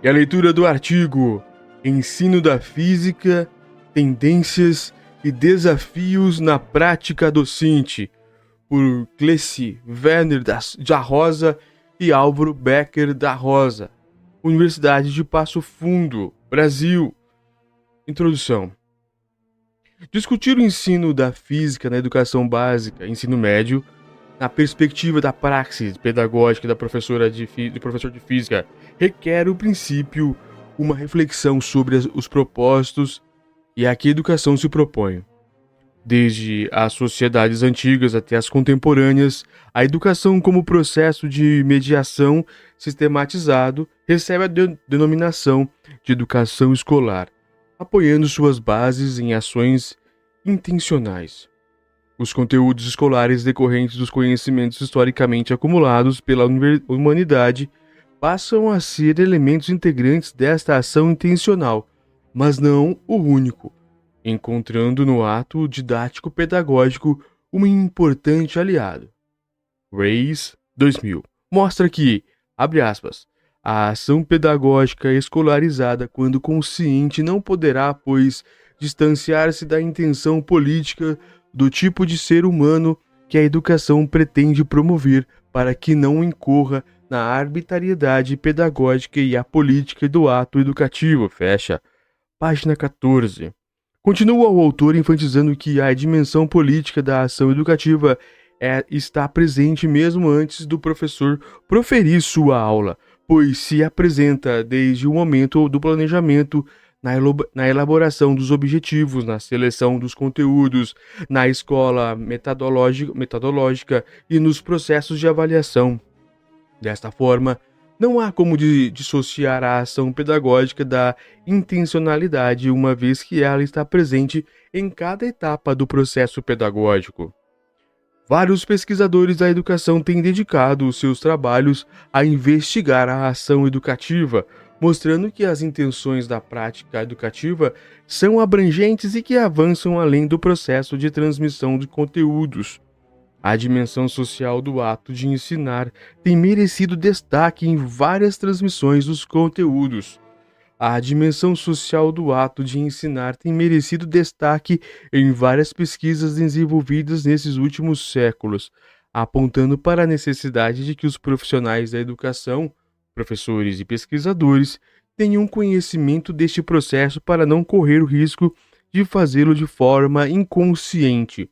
E a leitura do artigo Ensino da Física, Tendências e Desafios na Prática Docente, por Cleci Werner da Rosa e Álvaro Becker da Rosa, Universidade de Passo Fundo, Brasil. Introdução. Discutir o ensino da física na educação básica, ensino médio, na perspectiva da praxis pedagógica do professor de física, requer, o princípio, uma reflexão sobre os propósitos e a que a educação se propõe. Desde as sociedades antigas até as contemporâneas, a educação como processo de mediação sistematizado recebe a denominação de educação escolar, apoiando suas bases em ações intencionais. Os conteúdos escolares decorrentes dos conhecimentos historicamente acumulados pela humanidade passam a ser elementos integrantes desta ação intencional, mas não o único, encontrando no ato didático-pedagógico um importante aliado. Reis, 2000, mostra que, abre aspas, a ação pedagógica escolarizada, quando consciente, não poderá, pois, distanciar-se da intenção política do tipo de ser humano que a educação pretende promover, para que não incorra na arbitrariedade pedagógica e apolítica do ato educativo. Fecha. Página 14. Continua o autor enfatizando que a dimensão política da ação educativa está presente mesmo antes do professor proferir sua aula, pois se apresenta desde o momento do planejamento, na elaboração dos objetivos, na seleção dos conteúdos, na escola metodológica e nos processos de avaliação. Desta forma, não há como dissociar a ação pedagógica da intencionalidade, uma vez que ela está presente em cada etapa do processo pedagógico. Vários pesquisadores da educação têm dedicado os seus trabalhos a investigar a ação educativa, mostrando que as intenções da prática educativa são abrangentes e que avançam além do processo de transmissão de conteúdos. A dimensão social do ato de ensinar tem merecido destaque em várias transmissões dos conteúdos. A dimensão social do ato de ensinar tem merecido destaque em várias pesquisas desenvolvidas nesses últimos séculos, apontando para a necessidade de que os profissionais da educação, professores e pesquisadores, tenham conhecimento deste processo para não correr o risco de fazê-lo de forma inconsciente.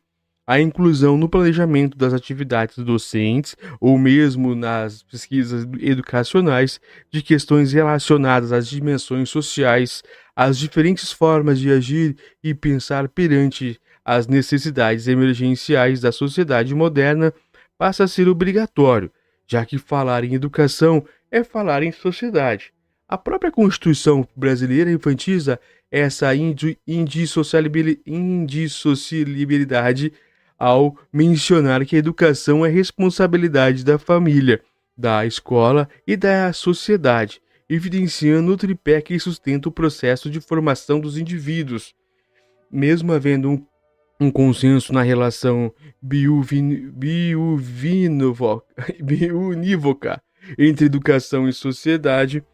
A inclusão no planejamento das atividades docentes ou mesmo nas pesquisas educacionais de questões relacionadas às dimensões sociais, às diferentes formas de agir e pensar perante as necessidades emergenciais da sociedade moderna passa a ser obrigatório, já que falar em educação é falar em sociedade. A própria Constituição brasileira enfatiza essa indissociabilidade ao mencionar que a educação é responsabilidade da família, da escola e da sociedade, evidenciando o tripé que sustenta o processo de formação dos indivíduos. Mesmo havendo um consenso na relação biunívoca entre educação e sociedade,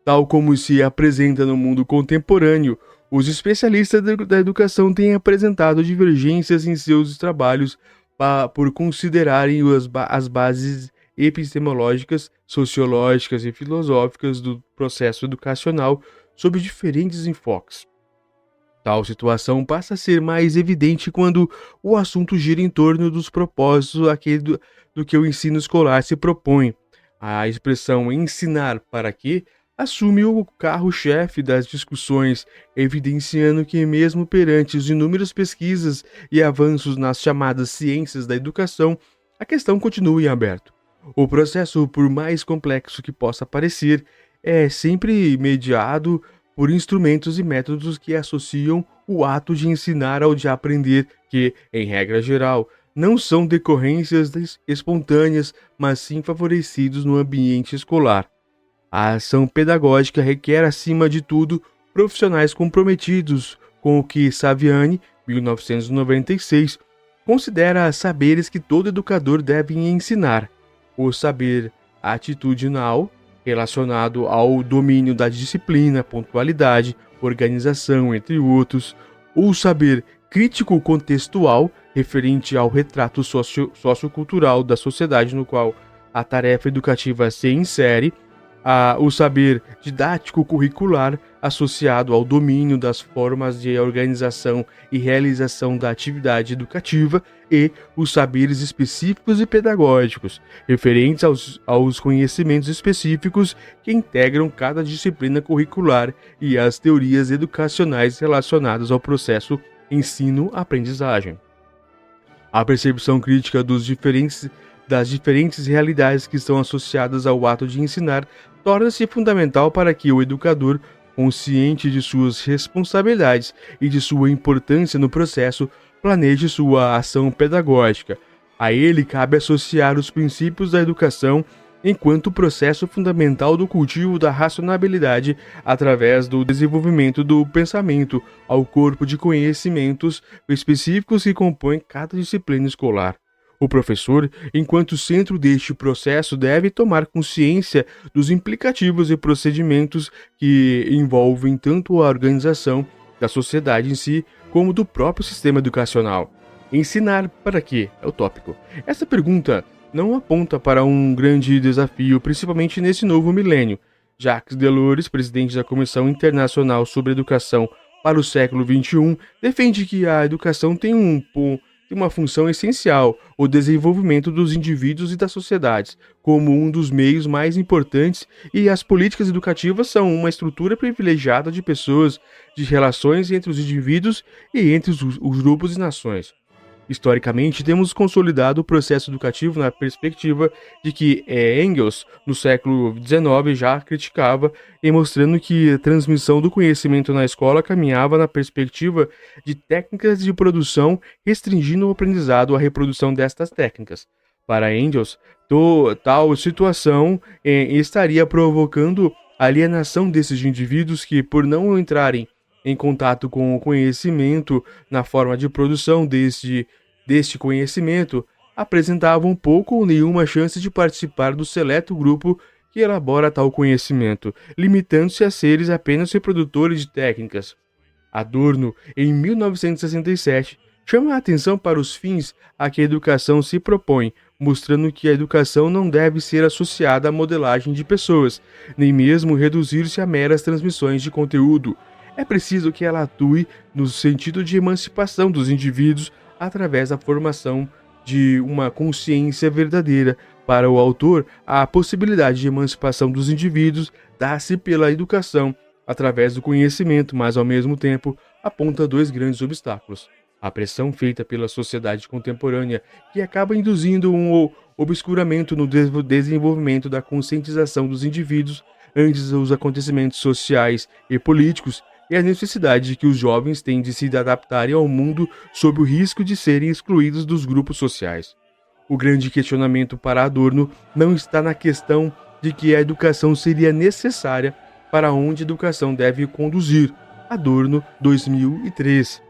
tal como se apresenta no mundo contemporâneo, os especialistas da educação têm apresentado divergências em seus trabalhos por considerarem as bases epistemológicas, sociológicas e filosóficas do processo educacional sob diferentes enfoques. Tal situação passa a ser mais evidente quando o assunto gira em torno dos propósitos do que o ensino escolar se propõe. A expressão ensinar para quê assume o carro-chefe das discussões, evidenciando que mesmo perante as inúmeras pesquisas e avanços nas chamadas ciências da educação, a questão continua em aberto. O processo, por mais complexo que possa parecer, é sempre mediado por instrumentos e métodos que associam o ato de ensinar ao de aprender, que, em regra geral, não são decorrências espontâneas, mas sim favorecidos no ambiente escolar. A ação pedagógica requer, acima de tudo, profissionais comprometidos com o que Saviani, 1996, considera saberes que todo educador deve ensinar: o saber atitudinal, relacionado ao domínio da disciplina, pontualidade, organização, entre outros, ou saber crítico contextual referente ao retrato sociocultural da sociedade no qual a tarefa educativa se insere, o saber didático curricular associado ao domínio das formas de organização e realização da atividade educativa e os saberes específicos e pedagógicos, referentes aos conhecimentos específicos que integram cada disciplina curricular e as teorias educacionais relacionadas ao processo ensino-aprendizagem. A percepção crítica das diferentes realidades que estão associadas ao ato de ensinar torna-se fundamental para que o educador, consciente de suas responsabilidades e de sua importância no processo, planeje sua ação pedagógica. A ele cabe associar os princípios da educação enquanto processo fundamental do cultivo da racionalidade através do desenvolvimento do pensamento ao corpo de conhecimentos específicos que compõem cada disciplina escolar. O professor, enquanto centro deste processo, deve tomar consciência dos implicativos e procedimentos que envolvem tanto a organização da sociedade em si, como do próprio sistema educacional. Ensinar para quê? É o tópico. Essa pergunta não aponta para um grande desafio, principalmente nesse novo milênio. Jacques Delors, presidente da Comissão Internacional sobre Educação para o século XXI, defende que a educação tem uma função essencial, o desenvolvimento dos indivíduos e das sociedades, como um dos meios mais importantes, e as políticas educativas são uma estrutura privilegiada de pessoas, de relações entre os indivíduos e entre os grupos e nações. Historicamente, temos consolidado o processo educativo na perspectiva de que Engels, no século XIX, já criticava, e mostrando que a transmissão do conhecimento na escola caminhava na perspectiva de técnicas de produção, restringindo o aprendizado à reprodução destas técnicas. Para Engels, tal situação estaria provocando a alienação desses indivíduos que, por não entrarem em contato com o conhecimento na forma de produção deste conhecimento, apresentavam pouco ou nenhuma chance de participar do seleto grupo que elabora tal conhecimento, limitando-se a seres apenas reprodutores de técnicas. Adorno, em 1967, chama a atenção para os fins a que a educação se propõe, mostrando que a educação não deve ser associada à modelagem de pessoas, nem mesmo reduzir-se a meras transmissões de conteúdo. É preciso que ela atue no sentido de emancipação dos indivíduos através da formação de uma consciência verdadeira. Para o autor, a possibilidade de emancipação dos indivíduos dá-se pela educação, através do conhecimento, mas ao mesmo tempo aponta dois grandes obstáculos. A pressão feita pela sociedade contemporânea, que acaba induzindo um obscuramento no desenvolvimento da conscientização dos indivíduos antes dos acontecimentos sociais e políticos, e a necessidade de que os jovens têm de se adaptarem ao mundo sob o risco de serem excluídos dos grupos sociais. O grande questionamento para Adorno não está na questão de que a educação seria necessária para onde a educação deve conduzir. Adorno, 2003.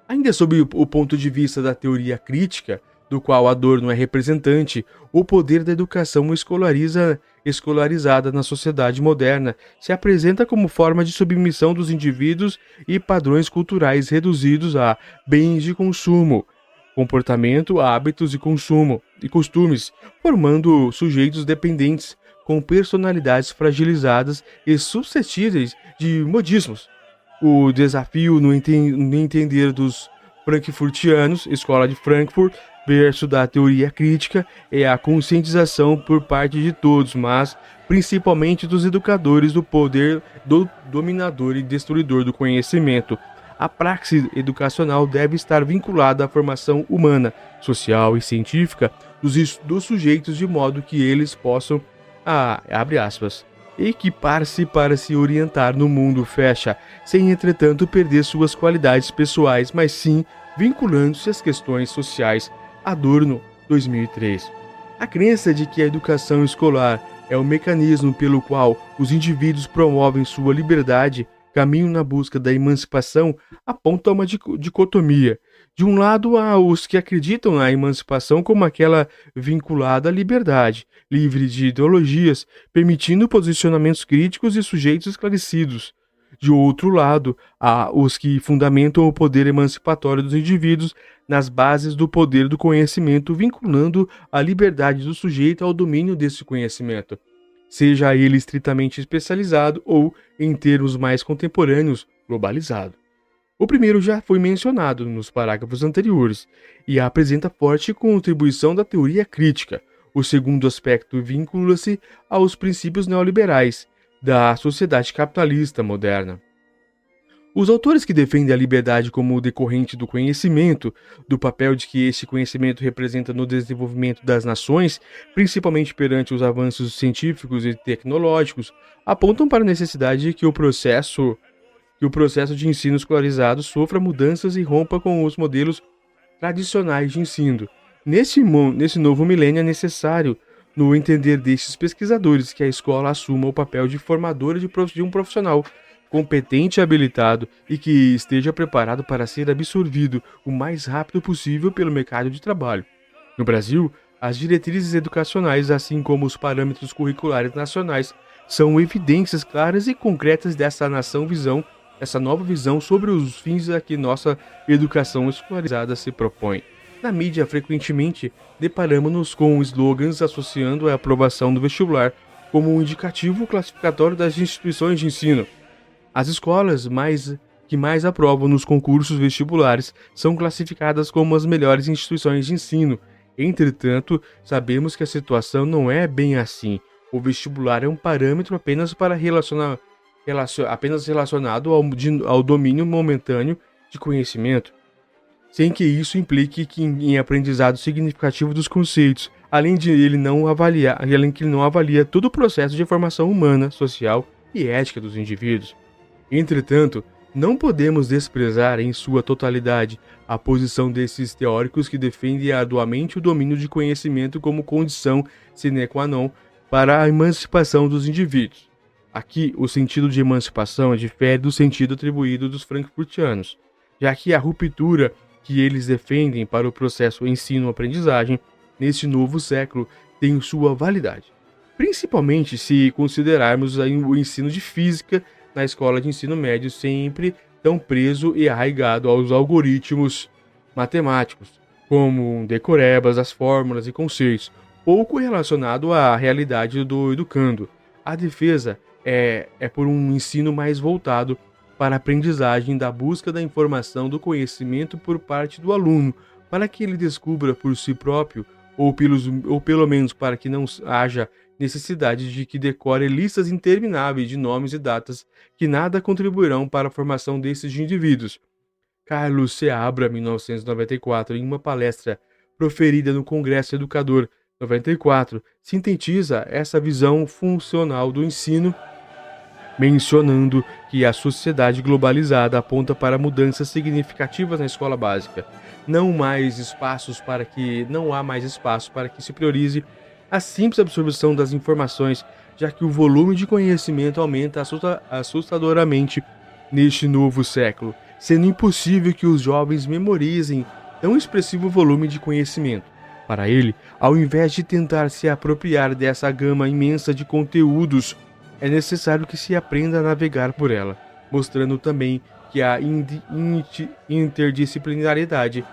Ainda sob o ponto de vista da teoria crítica, do qual Adorno é representante, o poder da educação escolarizada na sociedade moderna se apresenta como forma de submissão dos indivíduos e padrões culturais reduzidos a bens de consumo, comportamento, hábitos e consumo e costumes, formando sujeitos dependentes com personalidades fragilizadas e suscetíveis de modismos. O desafio no entender dos frankfurtianos, Escola de Frankfurt, berço da teoria crítica, é a conscientização por parte de todos, mas principalmente dos educadores do poder do dominador e destruidor do conhecimento. A praxis educacional deve estar vinculada à formação humana, social e científica dos sujeitos, de modo que eles possam, abre aspas, equipar-se para se orientar no mundo, fecha, sem entretanto perder suas qualidades pessoais, mas sim vinculando-se às questões sociais. Adorno, 2003. A crença de que a educação escolar é o mecanismo pelo qual os indivíduos promovem sua liberdade, caminho na busca da emancipação, aponta uma dicotomia. De um lado, há os que acreditam na emancipação como aquela vinculada à liberdade, livre de ideologias, permitindo posicionamentos críticos e sujeitos esclarecidos. De outro lado, há os que fundamentam o poder emancipatório dos indivíduos nas bases do poder do conhecimento, vinculando a liberdade do sujeito ao domínio desse conhecimento, seja ele estritamente especializado ou, em termos mais contemporâneos, globalizado. O primeiro já foi mencionado nos parágrafos anteriores e apresenta forte contribuição da teoria crítica. O segundo aspecto vincula-se aos princípios neoliberais da sociedade capitalista moderna. Os autores que defendem a liberdade como decorrente do conhecimento, do papel de que este conhecimento representa no desenvolvimento das nações, principalmente perante os avanços científicos e tecnológicos, apontam para a necessidade de que o processo de ensino escolarizado sofra mudanças e rompa com os modelos tradicionais de ensino. Nesse novo milênio é necessário, no entender destes pesquisadores, que a escola assuma o papel de formadora de um profissional competente e habilitado e que esteja preparado para ser absorvido o mais rápido possível pelo mercado de trabalho. No Brasil, as diretrizes educacionais, assim como os parâmetros curriculares nacionais, são evidências claras e concretas dessa essa nova visão sobre os fins a que nossa educação escolarizada se propõe. Na mídia, frequentemente, deparamos-nos com slogans associando a aprovação do vestibular como um indicativo classificatório das instituições de ensino. As escolas que mais aprovam nos concursos vestibulares são classificadas como as melhores instituições de ensino. Entretanto, sabemos que a situação não é bem assim. O vestibular é um parâmetro apenas relacionado ao domínio momentâneo de conhecimento, sem que isso implique em aprendizado significativo dos conceitos, além que ele não avalia todo o processo de formação humana, social e ética dos indivíduos. Entretanto, não podemos desprezar em sua totalidade a posição desses teóricos que defendem arduamente o domínio de conhecimento como condição sine qua non para a emancipação dos indivíduos. Aqui, o sentido de emancipação difere do sentido atribuído dos frankfurtianos, já que a ruptura que eles defendem para o processo ensino-aprendizagem neste novo século tem sua validade, principalmente se considerarmos o ensino de física na escola de ensino médio sempre tão preso e arraigado aos algoritmos matemáticos, como decorebas, as fórmulas e conceitos, pouco relacionado à realidade do educando. A defesa é por um ensino mais voltado para a aprendizagem da busca da informação do conhecimento por parte do aluno, para que ele descubra por si próprio, ou pelo menos para que não haja necessidade de que decore listas intermináveis de nomes e datas que nada contribuirão para a formação desses indivíduos. Carlos Seabra, 1994, em uma palestra proferida no Congresso Educador 94, sintetiza essa visão funcional do ensino, mencionando que a sociedade globalizada aponta para mudanças significativas na escola básica. Não há mais espaços para que se priorize a simples absorção das informações, já que o volume de conhecimento aumenta assustadoramente neste novo século, sendo impossível que os jovens memorizem tão expressivo volume de conhecimento. Para ele, ao invés de tentar se apropriar dessa gama imensa de conteúdos, é necessário que se aprenda a navegar por ela, mostrando também que a interdisciplinariedade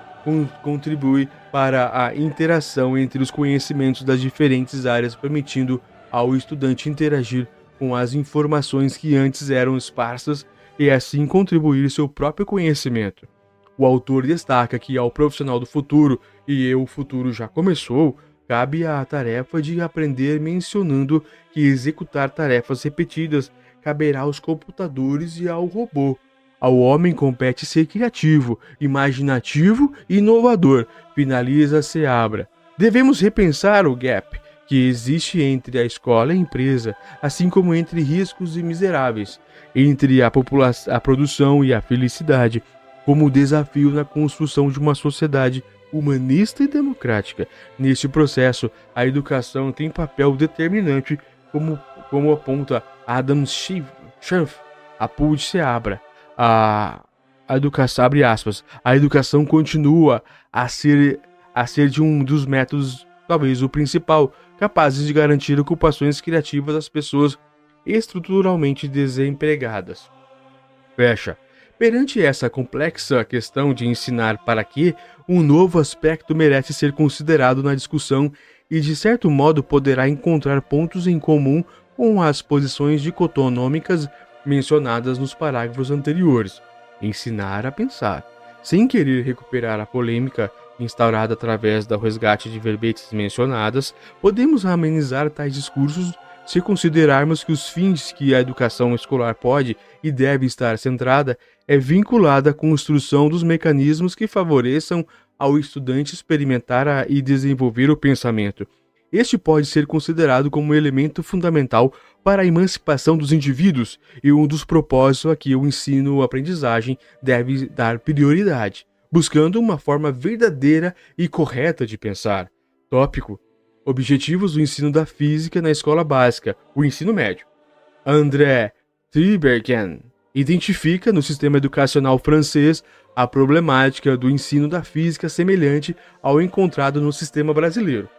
contribui para a interação entre os conhecimentos das diferentes áreas, permitindo ao estudante interagir com as informações que antes eram esparsas e assim contribuir seu próprio conhecimento. O autor destaca que ao profissional do futuro, e o futuro já começou, cabe a tarefa de aprender, mencionando que executar tarefas repetidas caberá aos computadores e ao robô. Ao homem compete ser criativo, imaginativo e inovador, finaliza Seabra. Devemos repensar o gap que existe entre a escola e a empresa, assim como entre ricos e miseráveis, entre a produção e a felicidade, como desafio na construção de uma sociedade humanista e democrática. Neste processo, a educação tem papel determinante, como aponta Adam Schiff, Apud Seabra. A educação, abre aspas, a educação continua a ser de um dos métodos, talvez o principal, capazes de garantir ocupações criativas às pessoas estruturalmente desempregadas. Fecha. Perante essa complexa questão de ensinar para quê, um novo aspecto merece ser considerado na discussão e, de certo modo, poderá encontrar pontos em comum com as posições dicotomicas mencionadas nos parágrafos anteriores. Ensinar a pensar. Sem querer recuperar a polêmica instaurada através do resgate de verbetes mencionadas, podemos amenizar tais discursos se considerarmos que os fins que a educação escolar pode e deve estar centrada é vinculada à construção dos mecanismos que favoreçam ao estudante experimentar e desenvolver o pensamento. Este pode ser considerado como um elemento fundamental para a emancipação dos indivíduos e um dos propósitos a que o ensino-aprendizagem deve dar prioridade, buscando uma forma verdadeira e correta de pensar. Tópico: Objetivos do ensino da física na escola básica, o ensino médio. André Tribergen identifica no sistema educacional francês a problemática do ensino da física semelhante ao encontrado no sistema brasileiro.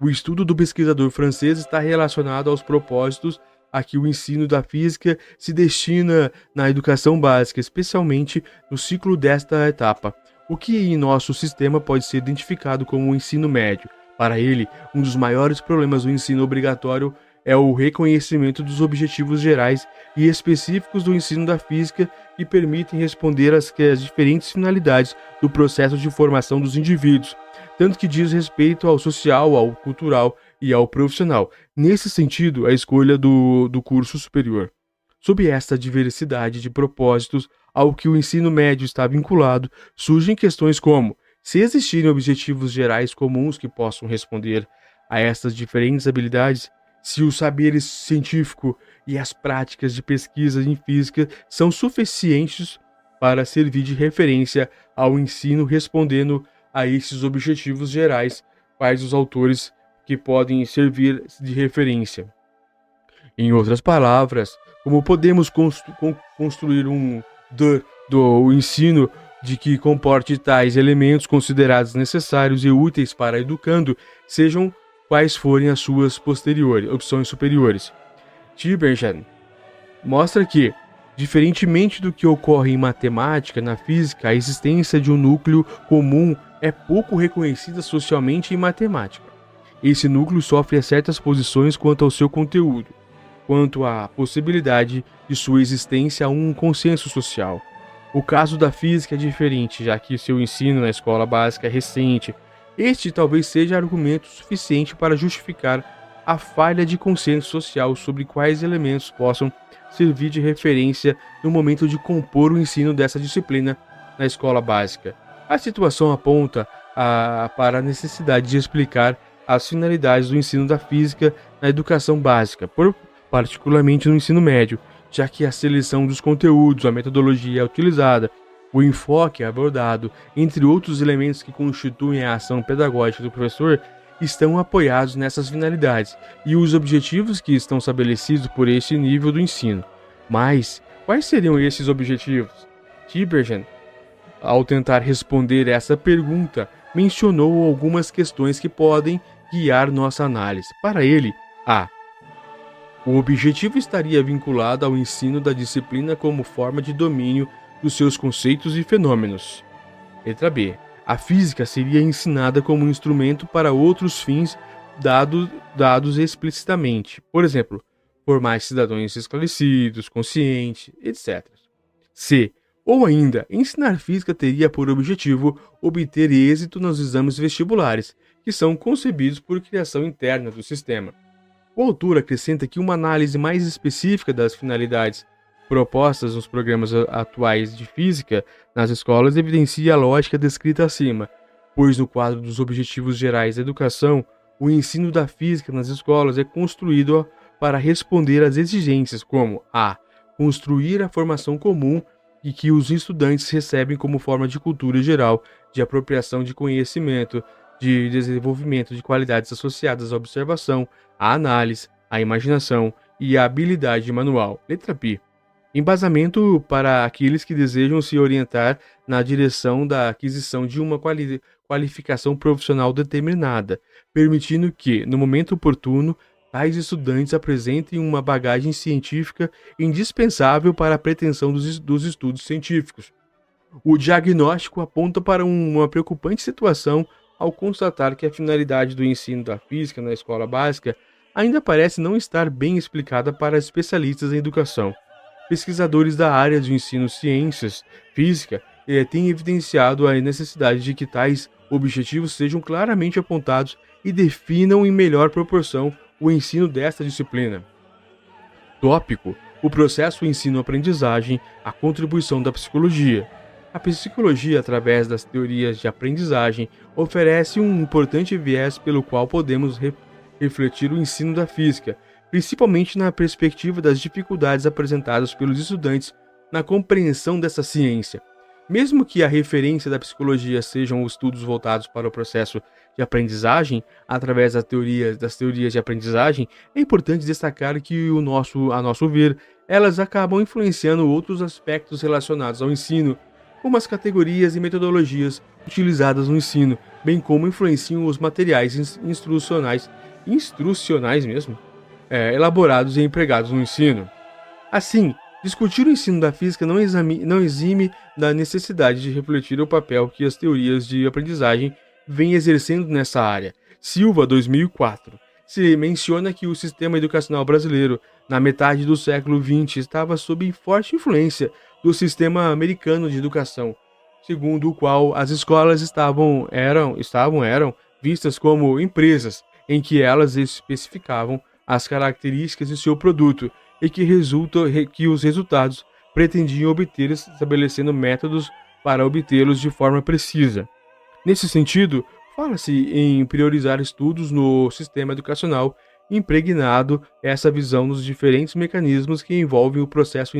O estudo do pesquisador francês está relacionado aos propósitos a que o ensino da física se destina na educação básica, especialmente no ciclo desta etapa, o que em nosso sistema pode ser identificado como o ensino médio. Para ele, um dos maiores problemas do ensino obrigatório é o reconhecimento dos objetivos gerais e específicos do ensino da física que permitem responder às diferentes finalidades do processo de formação dos indivíduos, tanto que diz respeito ao social, ao cultural e ao profissional. Nesse sentido, a escolha do curso superior. Sob esta diversidade de propósitos ao que o ensino médio está vinculado, surgem questões como: se existirem objetivos gerais comuns que possam responder a estas diferentes habilidades, se os saberes científico e as práticas de pesquisa em física são suficientes para servir de referência ao ensino respondendo a esses objetivos gerais, quais os autores que podem servir de referência. Em outras palavras, como podemos construir do ensino de que comporte tais elementos considerados necessários e úteis para educando, sejam quais forem as suas opções superiores. Tibergen mostra que, diferentemente do que ocorre em matemática, na física, a existência de um núcleo comum é pouco reconhecida socialmente em matemática. Esse núcleo sofre certas posições quanto ao seu conteúdo, quanto à possibilidade de sua existência a um consenso social. O caso da física é diferente, já que seu ensino na escola básica é recente. Este talvez seja argumento suficiente para justificar a falha de consenso social sobre quais elementos possam servir de referência no momento de compor o ensino dessa disciplina na escola básica. A situação aponta para a necessidade de explicar as finalidades do ensino da física na educação básica, particularmente no ensino médio, já que a seleção dos conteúdos, a metodologia utilizada, o enfoque abordado, entre outros elementos que constituem a ação pedagógica do professor, estão apoiados nessas finalidades e os objetivos que estão estabelecidos por este nível do ensino. Mas, quais seriam esses objetivos? Tibergen, ao tentar responder essa pergunta, mencionou algumas questões que podem guiar nossa análise. Para ele, o objetivo estaria vinculado ao ensino da disciplina como forma de domínio dos seus conceitos e fenômenos. Letra B. A física seria ensinada como um instrumento para outros fins dados explicitamente. Por exemplo, formar cidadãos esclarecidos, conscientes, etc. C. Ou ainda, ensinar física teria por objetivo obter êxito nos exames vestibulares, que são concebidos por criação interna do sistema. O autor acrescenta que uma análise mais específica das finalidades propostas nos programas atuais de física nas escolas evidencia a lógica descrita acima, pois no quadro dos objetivos gerais da educação, o ensino da física nas escolas é construído para responder às exigências como construir a formação comum e que os estudantes recebem como forma de cultura geral, de apropriação de conhecimento, de desenvolvimento de qualidades associadas à observação, à análise, à imaginação e à habilidade manual. Letra B. Embasamento para aqueles que desejam se orientar na direção da aquisição de uma qualificação profissional determinada, permitindo que, no momento oportuno, tais estudantes apresentem uma bagagem científica indispensável para a pretensão dos estudos científicos. O diagnóstico aponta para uma preocupante situação ao constatar que a finalidade do ensino da física na escola básica ainda parece não estar bem explicada para especialistas em educação. Pesquisadores da área de ensino ciências física têm evidenciado a necessidade de que tais objetivos sejam claramente apontados e definam em melhor proporção o ensino desta disciplina. Tópico: o processo ensino-aprendizagem, a contribuição da psicologia. A psicologia, através das teorias de aprendizagem, oferece um importante viés pelo qual podemos refletir o ensino da física, principalmente na perspectiva das dificuldades apresentadas pelos estudantes na compreensão dessa ciência. Mesmo que a referência da psicologia sejam os estudos voltados para o processo de aprendizagem, através das teorias de aprendizagem, é importante destacar que, a nosso ver, elas acabam influenciando outros aspectos relacionados ao ensino, como as categorias e metodologias utilizadas no ensino, bem como influenciam os materiais instrucionais mesmo, elaborados e empregados no ensino. Assim, discutir o ensino da física não exime da necessidade de refletir o papel que as teorias de aprendizagem vêm exercendo nessa área. Silva, 2004. Se menciona que o sistema educacional brasileiro, na metade do século XX, estava sob forte influência do sistema americano de educação, segundo o qual as escolas eram vistas como empresas, em que elas especificavam as características de seu produto e que os resultados pretendiam obter, estabelecendo métodos para obtê-los de forma precisa. Nesse sentido, fala-se em priorizar estudos no sistema educacional, impregnado essa visão nos diferentes mecanismos que envolvem o processo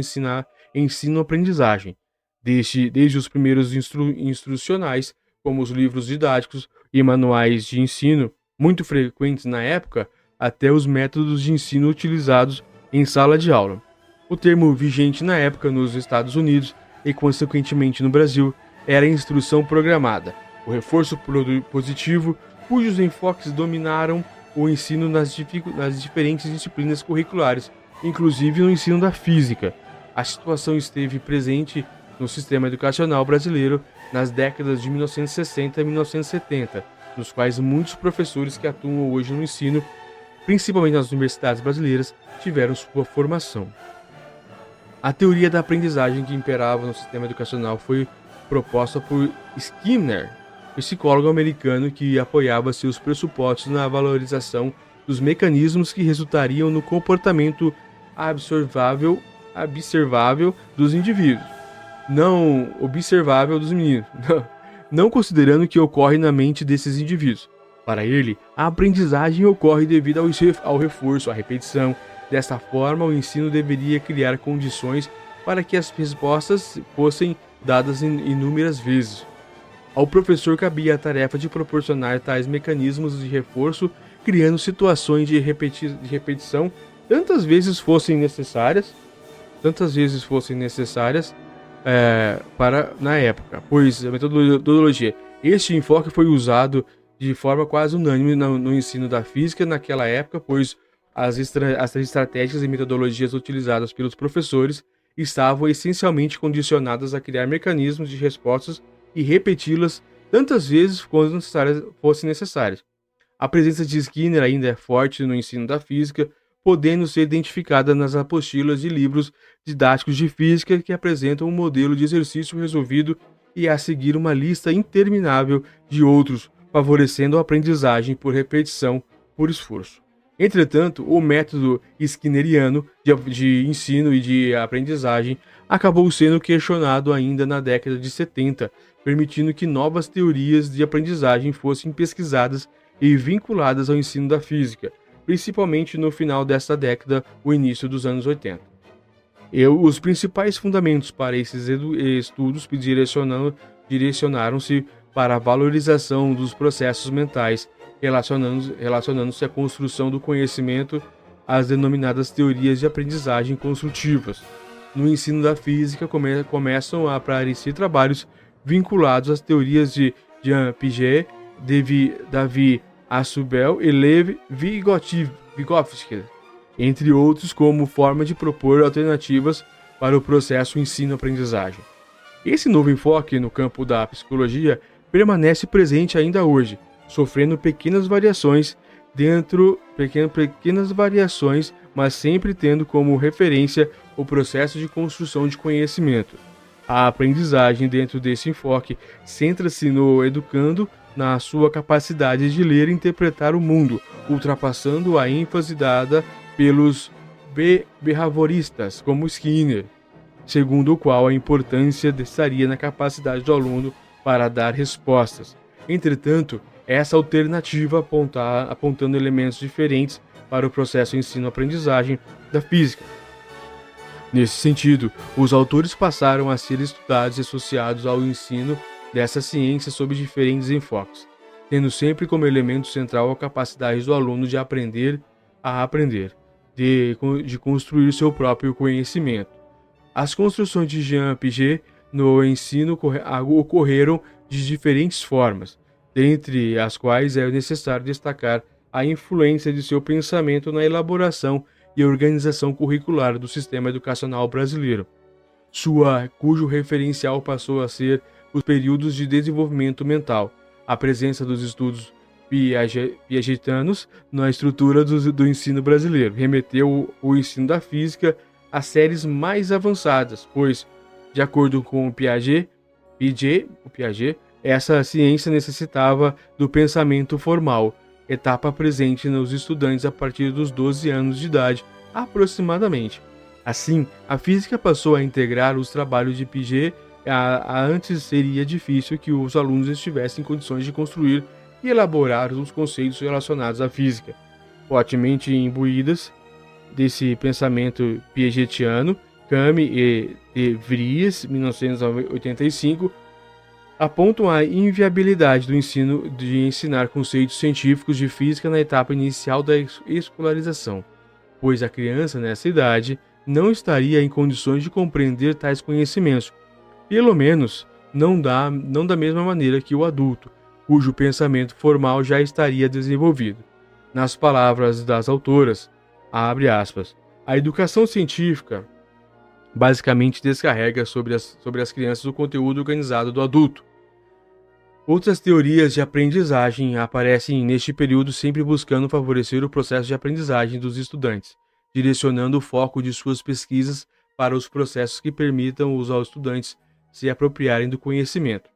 ensino-aprendizagem, desde os primeiros instrucionais, como os livros didáticos e manuais de ensino, muito frequentes na época, até os métodos de ensino utilizados em sala de aula. O termo vigente na época nos Estados Unidos e, consequentemente, no Brasil, era a instrução programada, o reforço positivo, cujos enfoques dominaram o ensino nas diferentes disciplinas curriculares, inclusive no ensino da física. A situação esteve presente no sistema educacional brasileiro nas décadas de 1960 e 1970, nos quais muitos professores que atuam hoje no ensino, principalmente nas universidades brasileiras, tiveram sua formação. A teoria da aprendizagem que imperava no sistema educacional foi proposta por Skinner, psicólogo americano que apoiava seus pressupostos na valorização dos mecanismos que resultariam no comportamento observável dos indivíduos, não observável dos meninos, não considerando que ocorre na mente desses indivíduos. Para ele, a aprendizagem ocorre devido ao reforço, à repetição. Desta forma, o ensino deveria criar condições para que as respostas fossem dadas inúmeras vezes. Ao professor cabia a tarefa de proporcionar tais mecanismos de reforço, criando situações de repetição tantas vezes fossem necessárias na época, pois a metodologia, este enfoque foi usado de forma quase unânime no ensino da física naquela época, pois as estratégias e metodologias utilizadas pelos professores estavam essencialmente condicionadas a criar mecanismos de respostas e repeti-las tantas vezes quanto fossem necessárias. A presença de Skinner ainda é forte no ensino da física, podendo ser identificada nas apostilas de livros didáticos de física que apresentam um modelo de exercício resolvido e a seguir uma lista interminável de outros, favorecendo a aprendizagem por repetição, por esforço. Entretanto, o método skinneriano de ensino e de aprendizagem acabou sendo questionado ainda na década de 70, permitindo que novas teorias de aprendizagem fossem pesquisadas e vinculadas ao ensino da física, principalmente no final desta década, o início dos anos 80. Os principais fundamentos para esses estudos direcionaram-se para a valorização dos processos mentais, relacionando-se à construção do conhecimento, às denominadas teorias de aprendizagem construtivas. no ensino da física começam a aparecer trabalhos vinculados às teorias de Jean Piaget, David Assubel e Lev Vygotsky, entre outros, como forma de propor alternativas para o processo ensino-aprendizagem. Esse novo enfoque no campo da psicologia permanece presente ainda hoje, sofrendo pequenas variações, mas sempre tendo como referência o processo de construção de conhecimento. A aprendizagem dentro desse enfoque centra-se no educando na sua capacidade de ler e interpretar o mundo, ultrapassando a ênfase dada pelos behavioristas como Skinner, segundo o qual a importância estaria na capacidade do aluno para dar respostas. Entretanto, essa alternativa apontando elementos diferentes para o processo ensino-aprendizagem da física. Nesse sentido, os autores passaram a ser estudados e associados ao ensino dessa ciência sob diferentes enfoques, tendo sempre como elemento central a capacidade do aluno de aprender a aprender, de construir seu próprio conhecimento. As construções de Jean Piaget no ensino ocorreram de diferentes formas, dentre as quais é necessário destacar a influência de seu pensamento na elaboração e organização curricular do sistema educacional brasileiro, cujo referencial passou a ser os períodos de desenvolvimento mental, a presença dos estudos piagetianos na estrutura do ensino brasileiro, remeteu o ensino da física a séries mais avançadas, pois, de acordo com Piaget, essa ciência necessitava do pensamento formal, etapa presente nos estudantes a partir dos 12 anos de idade, aproximadamente. Assim, a física passou a integrar os trabalhos de Piaget. Antes seria difícil que os alunos estivessem em condições de construir e elaborar os conceitos relacionados à física. Fortemente imbuídas desse pensamento piagetiano, Camus e de Vries, 1985, apontam a inviabilidade do ensino de ensinar conceitos científicos de física na etapa inicial da escolarização, pois a criança nessa idade não estaria em condições de compreender tais conhecimentos, pelo menos não da mesma maneira que o adulto, cujo pensamento formal já estaria desenvolvido. Nas palavras das autoras, abre aspas, a educação científica basicamente descarrega sobre as crianças o conteúdo organizado do adulto. Outras teorias de aprendizagem aparecem neste período sempre buscando favorecer o processo de aprendizagem dos estudantes, direcionando o foco de suas pesquisas para os processos que permitam aos estudantes se apropriarem do conhecimento.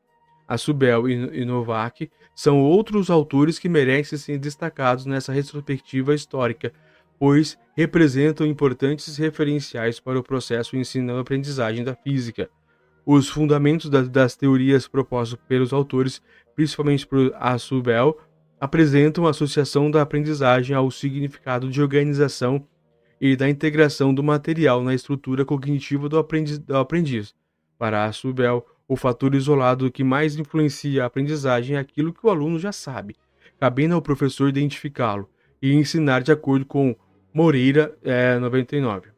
Assubel e Novak são outros autores que merecem ser destacados nessa retrospectiva histórica, pois representam importantes referenciais para o processo ensino-aprendizagem da física. Os fundamentos das teorias propostas pelos autores, principalmente por Assubel, apresentam a associação da aprendizagem ao significado de organização e da integração do material na estrutura cognitiva do aprendiz. Para Assubel, o fator isolado que mais influencia a aprendizagem é aquilo que o aluno já sabe, cabendo ao professor identificá-lo e ensinar de acordo com Moreira, 99.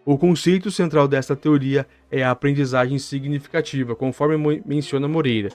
O conceito central desta teoria é a aprendizagem significativa, conforme menciona Moreira.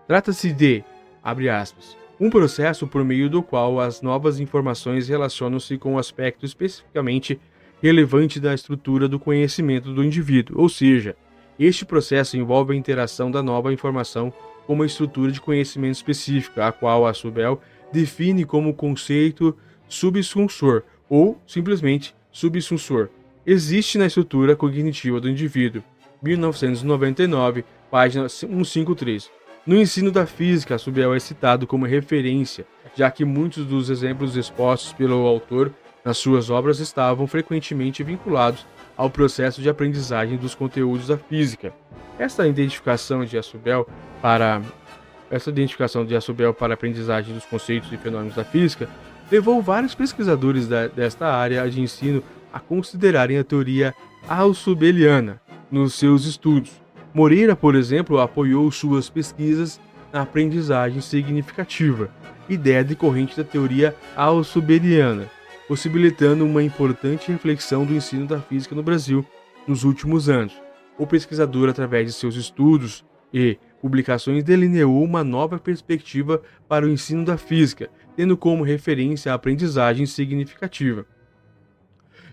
Trata-se de, abre aspas, um processo por meio do qual as novas informações relacionam-se com um aspecto especificamente relevante da estrutura do conhecimento do indivíduo, ou seja, este processo envolve a interação da nova informação com uma estrutura de conhecimento específica, a qual Assubel define como conceito subsunsor ou simplesmente subsunsor. Existe na estrutura cognitiva do indivíduo. 1999, página 153. No ensino da física, Assubel é citado como referência, já que muitos dos exemplos expostos pelo autor nas suas obras estavam frequentemente vinculados ao processo de aprendizagem dos conteúdos da física. Essa identificação de Assubel para a aprendizagem dos conceitos e fenômenos da física levou vários pesquisadores desta área de ensino a considerarem a teoria assubeliana nos seus estudos. Moreira, por exemplo, apoiou suas pesquisas na aprendizagem significativa, ideia decorrente da teoria assubeliana, possibilitando uma importante reflexão do ensino da física no Brasil nos últimos anos. O pesquisador, através de seus estudos e publicações, delineou uma nova perspectiva para o ensino da física, tendo como referência a aprendizagem significativa,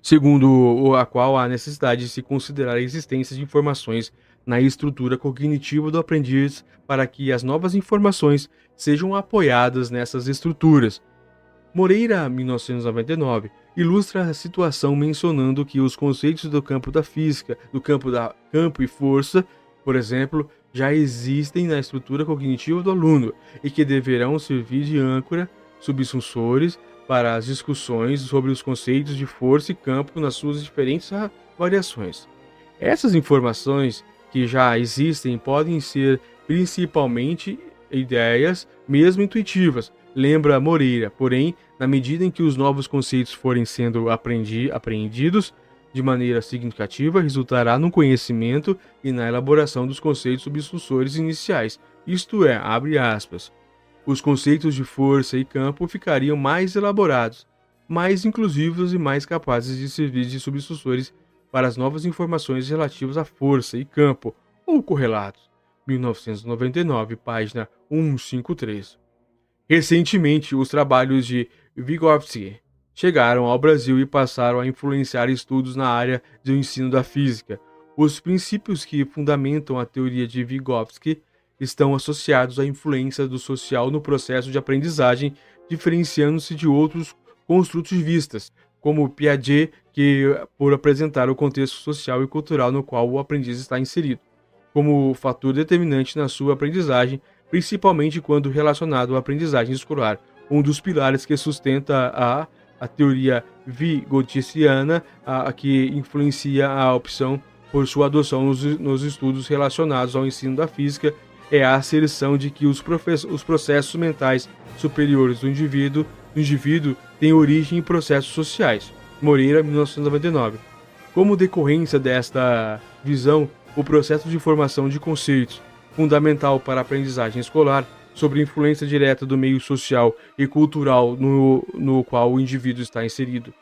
segundo a qual há necessidade de se considerar a existência de informações na estrutura cognitiva do aprendiz para que as novas informações sejam apoiadas nessas estruturas. Moreira, 1999, ilustra a situação mencionando que os conceitos do campo da física, do campo e força, por exemplo, já existem na estrutura cognitiva do aluno e que deverão servir de âncora subsunsores para as discussões sobre os conceitos de força e campo nas suas diferentes variações. Essas informações que já existem podem ser principalmente ideias, mesmo intuitivas, lembra Moreira, porém, na medida em que os novos conceitos forem sendo apreendidos de maneira significativa, resultará no conhecimento e na elaboração dos conceitos subsunsores iniciais, isto é, abre aspas, os conceitos de força e campo ficariam mais elaborados, mais inclusivos e mais capazes de servir de subsunsores para as novas informações relativas à força e campo, ou correlatos. 1999, página 153. Recentemente, os trabalhos de Vygotsky chegaram ao Brasil e passaram a influenciar estudos na área do ensino da física. Os princípios que fundamentam a teoria de Vygotsky estão associados à influência do social no processo de aprendizagem, diferenciando-se de outros construtivistas, como Piaget, por apresentar o contexto social e cultural no qual o aprendiz está inserido, como fator determinante na sua aprendizagem, principalmente quando relacionado à aprendizagem escolar, um dos pilares que sustenta a teoria vigotskiana, que influencia a opção por sua adoção nos estudos relacionados ao ensino da física, é a asserção de que os processos mentais superiores do indivíduo têm origem em processos sociais. Moreira, 1999. Como decorrência desta visão, o processo de formação de conceitos, fundamental para a aprendizagem escolar, sobre influência direta do meio social e cultural no qual o indivíduo está inserido.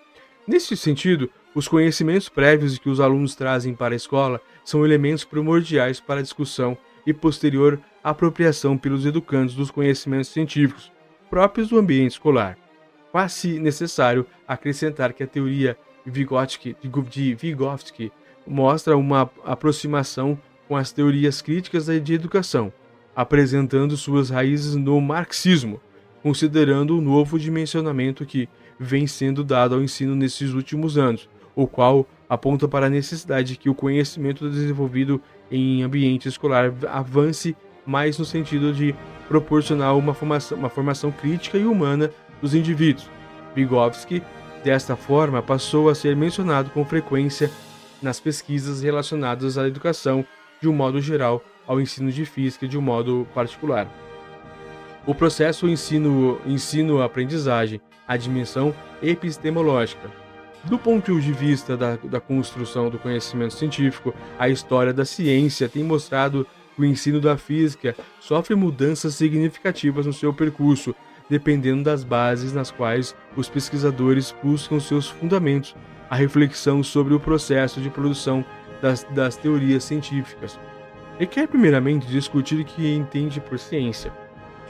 Nesse sentido, os conhecimentos prévios que os alunos trazem para a escola são elementos primordiais para a discussão e posterior apropriação pelos educandos dos conhecimentos científicos próprios do ambiente escolar. Faz-se necessário acrescentar que a teoria de Vygotsky mostra uma aproximação com as teorias críticas de educação, apresentando suas raízes no marxismo, considerando o novo dimensionamento que vem sendo dado ao ensino nesses últimos anos, o qual aponta para a necessidade de que o conhecimento desenvolvido em ambiente escolar avance mais no sentido de proporcionar uma formação crítica e humana dos indivíduos. Vygotsky, desta forma, passou a ser mencionado com frequência nas pesquisas relacionadas à educação de um modo geral, ao ensino de física de um modo particular. O processo ensino-aprendizagem, a dimensão epistemológica. Do ponto de vista da construção do conhecimento científico, a história da ciência tem mostrado que o ensino da física sofre mudanças significativas no seu percurso, dependendo das bases nas quais os pesquisadores buscam seus fundamentos, a reflexão sobre o processo de produção das teorias científicas. Requer primeiramente discutir o que entende por ciência.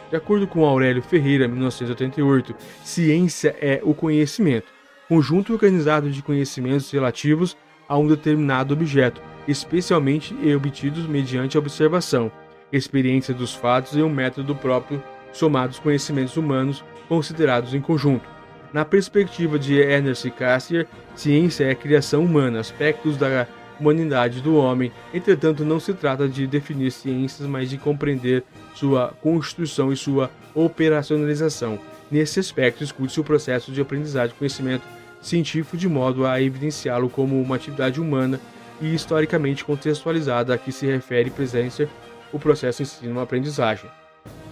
De acordo com Aurélio Ferreira, 1988, ciência é o conhecimento, conjunto organizado de conhecimentos relativos a um determinado objeto, especialmente obtidos mediante a observação, experiência dos fatos e um método próprio, somados conhecimentos humanos considerados em conjunto. Na perspectiva de Ernest Cassirer, ciência é a criação humana, aspectos da humanidade do homem. Entretanto, não se trata de definir ciências, mas de compreender sua constituição e sua operacionalização. Nesse aspecto, discute-se o processo de aprendizagem de conhecimento científico de modo a evidenciá-lo como uma atividade humana e historicamente contextualizada a que se refere Presenter, o processo ensino-aprendizagem.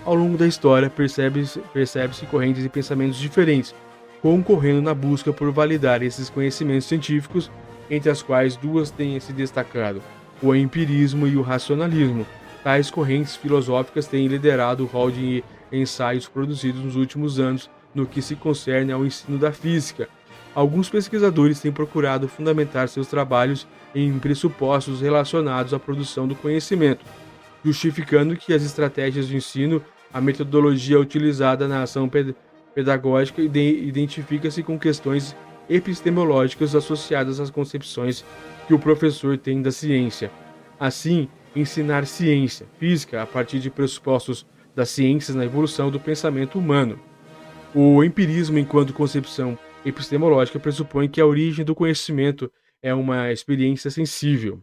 Ao longo da história, percebe-se correntes de pensamentos diferentes, concorrendo na busca por validar esses conhecimentos científicos, entre as quais duas têm se destacado, o empirismo e o racionalismo. Tais correntes filosóficas têm liderado o rol de ensaios produzidos nos últimos anos no que se concerne ao ensino da física. Alguns pesquisadores têm procurado fundamentar seus trabalhos em pressupostos relacionados à produção do conhecimento, justificando que as estratégias de ensino, a metodologia utilizada na ação pedagógica identifica-se com questões epistemológicas associadas às concepções que o professor tem da ciência. Assim, ensinar ciência física a partir de pressupostos das ciências na evolução do pensamento humano. O empirismo, enquanto concepção epistemológica, pressupõe que a origem do conhecimento é uma experiência sensível.